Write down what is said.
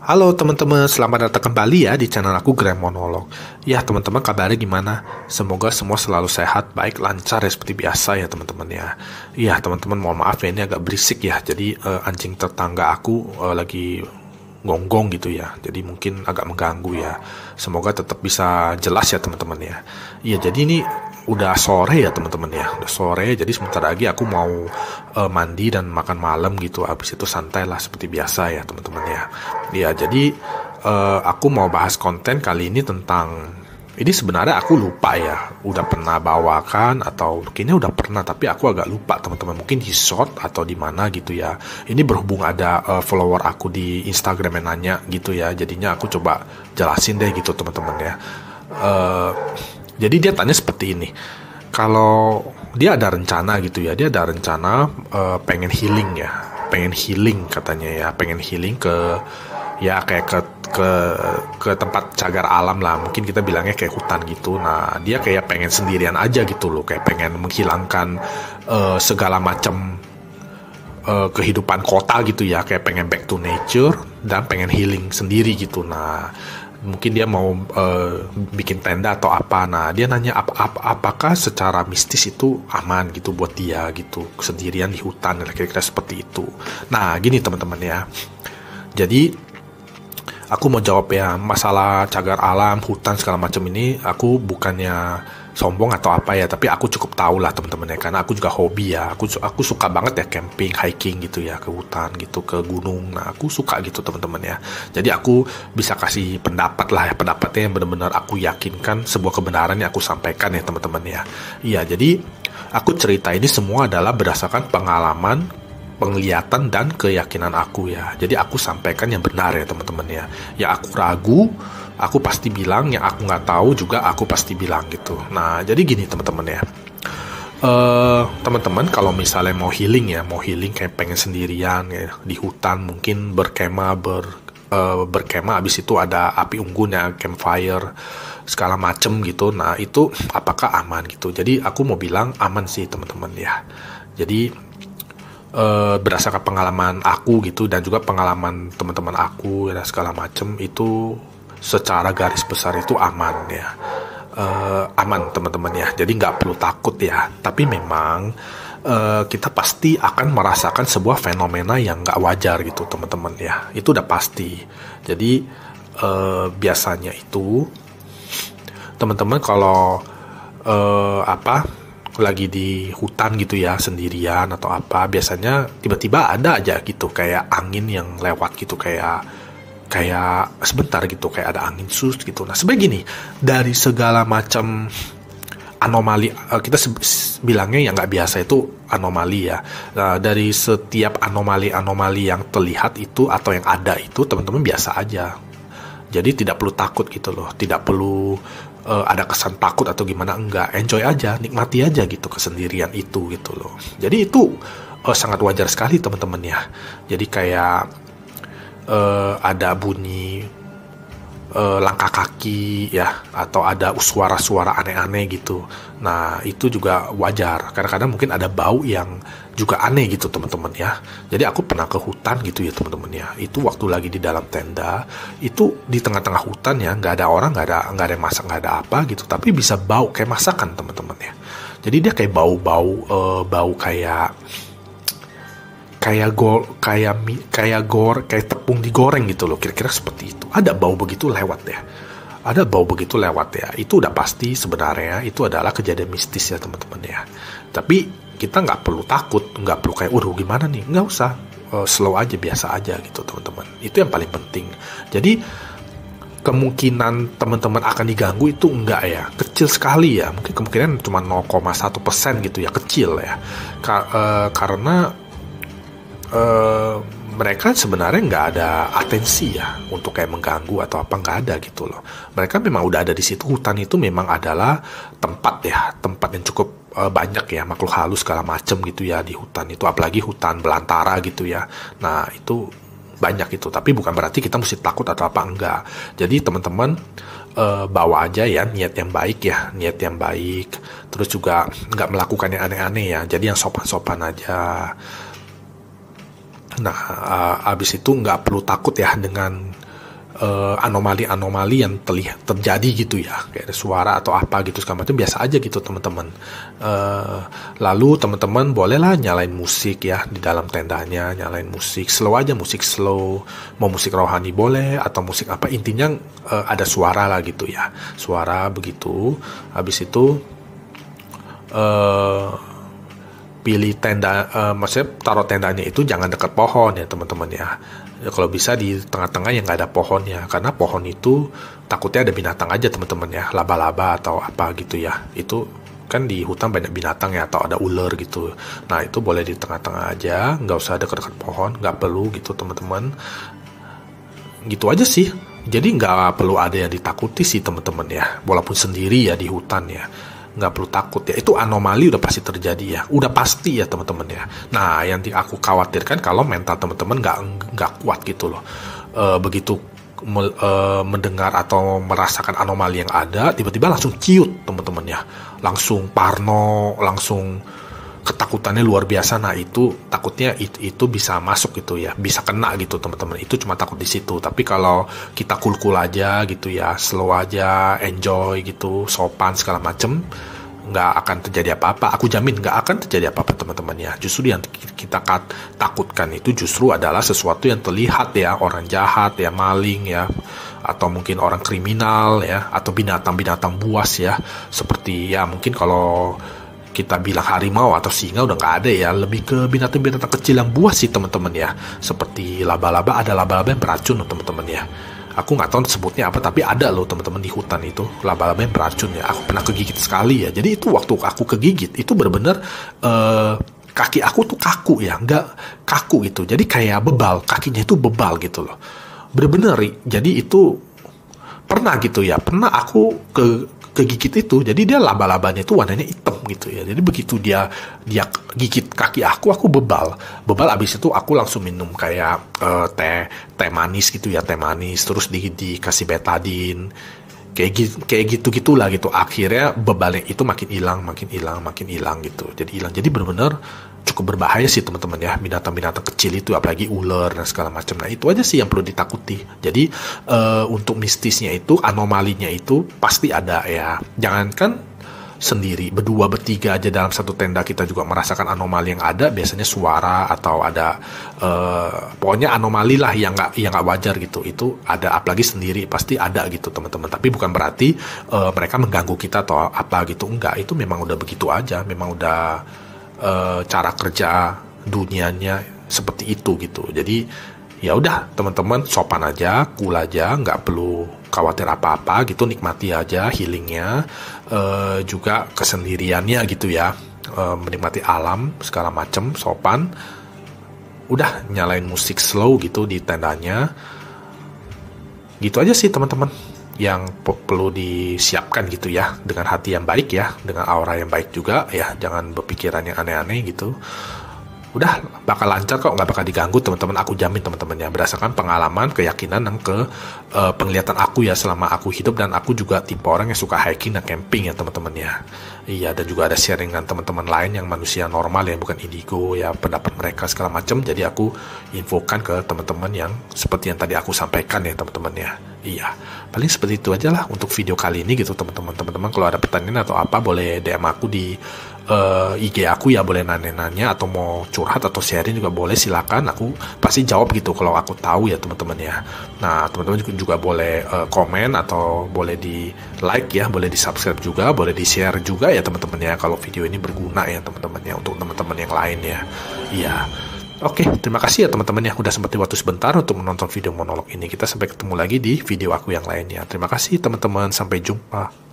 Halo teman-teman, selamat datang kembali ya di channel aku Grand Monolog. Ya teman-teman, kabarnya gimana? Semoga semua selalu sehat, baik, lancar ya seperti biasa ya teman-teman ya. Ya teman-teman, mohon maaf ya ini agak berisik ya. Jadi anjing tetangga aku lagi gonggong gitu ya. Jadi mungkin agak mengganggu ya. Semoga tetap bisa jelas ya teman-teman ya. Iya, jadi ini udah sore ya teman-teman ya, udah sore, jadi sebentar lagi aku mau mandi dan makan malam gitu. Habis itu santai lah seperti biasa ya teman-teman ya. Ya jadi aku mau bahas konten kali ini tentang ini. Sebenarnya aku lupa ya, udah pernah bawakan atau kayaknya udah pernah, tapi aku agak lupa teman-teman, mungkin di short atau di mana gitu ya. Ini berhubung ada follower aku di Instagram yang nanya gitu ya, jadinya aku coba jelasin deh gitu teman-teman ya. Jadi dia tanya seperti ini, kalau dia ada rencana gitu ya, dia ada rencana pengen healing ya, pengen healing katanya ya, pengen healing ke ya kayak ke tempat cagar alam lah, mungkin kita bilangnya kayak hutan gitu. Nah dia kayak pengen sendirian aja gitu loh, kayak pengen menghilangkan segala macam kehidupan kota gitu ya, kayak pengen back to nature dan pengen healing sendiri gitu. Nah mungkin dia mau bikin tenda atau apa. Nah dia nanya apakah secara mistis itu aman gitu buat dia gitu, sendirian di hutan, kira-kira seperti itu. Nah gini teman-teman ya, jadi aku mau jawab ya, masalah cagar alam, hutan segala macam ini aku bukannya sombong atau apa ya, tapi aku cukup tahu lah teman-teman ya, karena aku juga hobi ya, aku suka banget ya camping, hiking gitu ya, ke hutan gitu, ke gunung. Nah aku suka gitu teman-teman ya, jadi aku bisa kasih pendapat lah ya, pendapatnya yang benar-benar aku yakinkan, sebuah kebenaran yang aku sampaikan ya teman-teman ya. Iya, jadi aku cerita ini semua adalah berdasarkan pengalaman, penglihatan dan keyakinan aku ya. Jadi aku sampaikan yang benar ya teman-teman ya. Yang aku ragu, aku pasti bilang. Yang aku nggak tahu juga aku pasti bilang gitu. Nah jadi gini teman-teman ya. Teman-teman kalau misalnya mau healing kayak pengen sendirian ya di hutan, mungkin berkemah berkemah, habis itu ada api unggun ya, campfire segala macem gitu. Nah itu apakah aman gitu? Jadi aku mau bilang aman sih teman-teman ya. Jadi berdasarkan pengalaman aku gitu, dan juga pengalaman teman-teman aku dan segala macem, itu secara garis besar itu aman ya. Aman teman-teman ya, jadi nggak perlu takut ya. Tapi memang kita pasti akan merasakan sebuah fenomena yang nggak wajar gitu teman-teman ya, itu udah pasti. Jadi biasanya itu teman-teman kalau lagi di hutan gitu ya, sendirian atau apa, biasanya tiba-tiba ada aja gitu kayak angin yang lewat gitu, kayak sebentar gitu, kayak ada angin sus gitu. Nah sebenarnya gini, dari segala macam anomali, kita bilangnya yang nggak biasa itu anomali ya. Nah, dari setiap anomali yang terlihat itu atau yang ada itu, teman-teman biasa aja. Jadi tidak perlu takut gitu loh, tidak perlu ada kesan takut atau gimana, enggak, enjoy aja, nikmati aja gitu kesendirian itu gitu loh. Jadi itu sangat wajar sekali teman-teman ya. Jadi kayak ada bunyi langkah kaki ya, atau ada suara-suara aneh-aneh gitu. Nah itu juga wajar, kadang-kadang mungkin ada bau yang juga aneh gitu teman-teman ya. Jadi aku pernah ke hutan gitu ya teman-teman ya, itu waktu lagi di dalam tenda, itu di tengah-tengah hutan ya, nggak ada orang, nggak ada yang masak, nggak ada apa gitu, tapi bisa bau kayak masakan teman-teman ya. Jadi dia kayak bau kayak tepung digoreng gitu loh, kira-kira seperti itu. Ada bau begitu lewat ya, itu udah pasti sebenarnya itu adalah kejadian mistis ya teman-teman ya. Tapi kita nggak perlu takut, nggak perlu kayak gimana nih, nggak usah, slow aja, biasa aja gitu teman-teman. Itu yang paling penting. Jadi kemungkinan teman-teman akan diganggu itu enggak ya, kecil sekali ya, mungkin kemungkinan cuma 0,1% gitu ya, kecil ya. Karena mereka sebenarnya nggak ada atensi ya untuk kayak mengganggu atau apa, nggak ada gitu loh. Mereka memang udah ada di situ. Hutan itu memang adalah tempat yang cukup banyak ya makhluk halus segala macem gitu ya di hutan itu, apalagi hutan belantara gitu ya. Nah itu banyak itu, tapi bukan berarti kita mesti takut atau apa, enggak. Jadi teman-teman bawa aja ya niat yang baik, terus juga nggak melakukan yang aneh-aneh ya, jadi yang sopan-sopan aja. Nah, abis itu nggak perlu takut ya dengan anomali-anomali yang terjadi gitu ya, kayak ada suara atau apa gitu segala macam, biasa aja gitu teman-teman. Lalu teman-teman bolehlah nyalain musik ya di dalam tendanya, nyalain musik slow aja, musik slow, mau musik rohani boleh atau musik apa, intinya ada suara lah gitu ya, suara begitu. Habis itu pilih tenda, maksudnya taruh tendanya itu jangan dekat pohon ya teman-teman ya. Kalau bisa di tengah-tengah yang nggak ada pohonnya, karena pohon itu takutnya ada binatang aja teman-teman ya, laba-laba atau apa gitu ya. Itu kan di hutan banyak binatang ya, atau ada ular gitu. Nah itu boleh di tengah-tengah aja, nggak usah dekat-dekat pohon, nggak perlu gitu teman-teman. Gitu aja sih. Jadi nggak perlu ada yang ditakuti sih teman-teman ya, walaupun sendiri ya di hutan ya. Nggak perlu takut ya, itu anomali udah pasti terjadi ya, udah pasti ya teman-teman ya. Nah yang aku khawatirkan kalau mental teman-teman nggak kuat gitu loh, begitu mendengar atau merasakan anomali yang ada, tiba-tiba langsung ciut teman-teman ya, langsung parno, langsung ketakutannya luar biasa. Nah itu takutnya itu bisa masuk gitu ya, bisa kena gitu teman-teman. Itu cuma takut di situ. Tapi kalau kita cool aja gitu ya, slow aja, enjoy gitu, sopan segala macem, nggak akan terjadi apa-apa. Aku jamin nggak akan terjadi apa-apa teman-teman ya. Justru yang kita takutkan itu justru adalah sesuatu yang terlihat ya, orang jahat ya, maling ya, atau mungkin orang kriminal ya, atau binatang-binatang buas ya, seperti ya mungkin kalau kita bilang harimau atau singa udah nggak ada ya, lebih ke binatang-binatang kecil yang buas sih teman-teman ya, seperti laba-laba. Ada laba-laba yang beracun loh teman-teman ya, aku nggak tahu sebutnya apa, tapi ada loh teman-teman di hutan itu laba-laba yang beracun ya. Aku pernah kegigit sekali ya, jadi itu waktu aku kegigit itu benar-benar kaki aku tuh kaku ya, nggak kaku gitu, jadi kayak bebal, kakinya itu bebal gitu loh, bener-bener. Jadi itu pernah gitu ya, pernah aku kegigit itu, jadi dia laba-labanya itu warnanya hitam gitu ya. Jadi begitu dia gigit kaki aku bebal. Abis itu aku langsung minum kayak teh manis gitu ya, teh manis, terus dikasih betadine, kayak gitu gitulah gitu. Akhirnya bebalnya itu makin hilang gitu. Jadi benar-benar cukup berbahaya sih teman-teman ya, binatang-binatang kecil itu, apalagi ular dan segala macam. Nah itu aja sih yang perlu ditakuti. Jadi untuk mistisnya itu, anomalinya itu pasti ada ya. Jangankan sendiri, berdua bertiga aja dalam satu tenda kita juga merasakan anomali yang ada. Biasanya suara atau ada pokoknya anomali lah yang nggak wajar gitu. Itu ada, apalagi sendiri pasti ada gitu teman-teman. Tapi bukan berarti mereka mengganggu kita atau apa gitu, enggak. Itu memang udah begitu aja, memang udah cara kerja dunianya seperti itu gitu. Jadi ya udah teman-teman, sopan aja, cool aja, nggak perlu khawatir apa-apa gitu, nikmati aja healingnya, juga kesendiriannya gitu ya, menikmati alam segala macem, sopan. Udah nyalain musik slow gitu di tendanya. Gitu aja sih teman-teman yang perlu disiapkan gitu ya, dengan hati yang baik ya, dengan aura yang baik juga ya, jangan berpikiran yang aneh-aneh gitu. Udah bakal lancar kok, nggak bakal diganggu teman-teman, aku jamin teman-teman ya, berdasarkan pengalaman, keyakinan, dan penglihatan aku ya selama aku hidup. Dan aku juga tipe orang yang suka hiking dan camping ya teman-teman ya. Iya, dan juga ada sharing dengan teman-teman lain yang manusia normal yang bukan indigo ya, pendapat mereka segala macam. Jadi aku infokan ke teman-teman yang seperti yang tadi aku sampaikan ya teman-teman ya. Iya, paling seperti itu aja lah untuk video kali ini gitu teman-teman. Teman-teman kalau ada pertanyaan atau apa boleh DM aku di IG aku ya, boleh nanya-nanya, atau mau curhat atau sharing juga boleh, silakan, aku pasti jawab gitu kalau aku tahu ya teman-teman ya. Nah teman-teman juga boleh komen atau boleh di like ya, boleh di subscribe juga, boleh di share juga ya teman-teman ya, kalau video ini berguna ya teman-teman ya, untuk teman-teman yang lain ya. Iya. Oke, terima kasih ya teman-teman ya udah sempat waktu sebentar untuk menonton video monolog ini. Kita sampai ketemu lagi di video aku yang lainnya. Terima kasih teman-teman, sampai jumpa.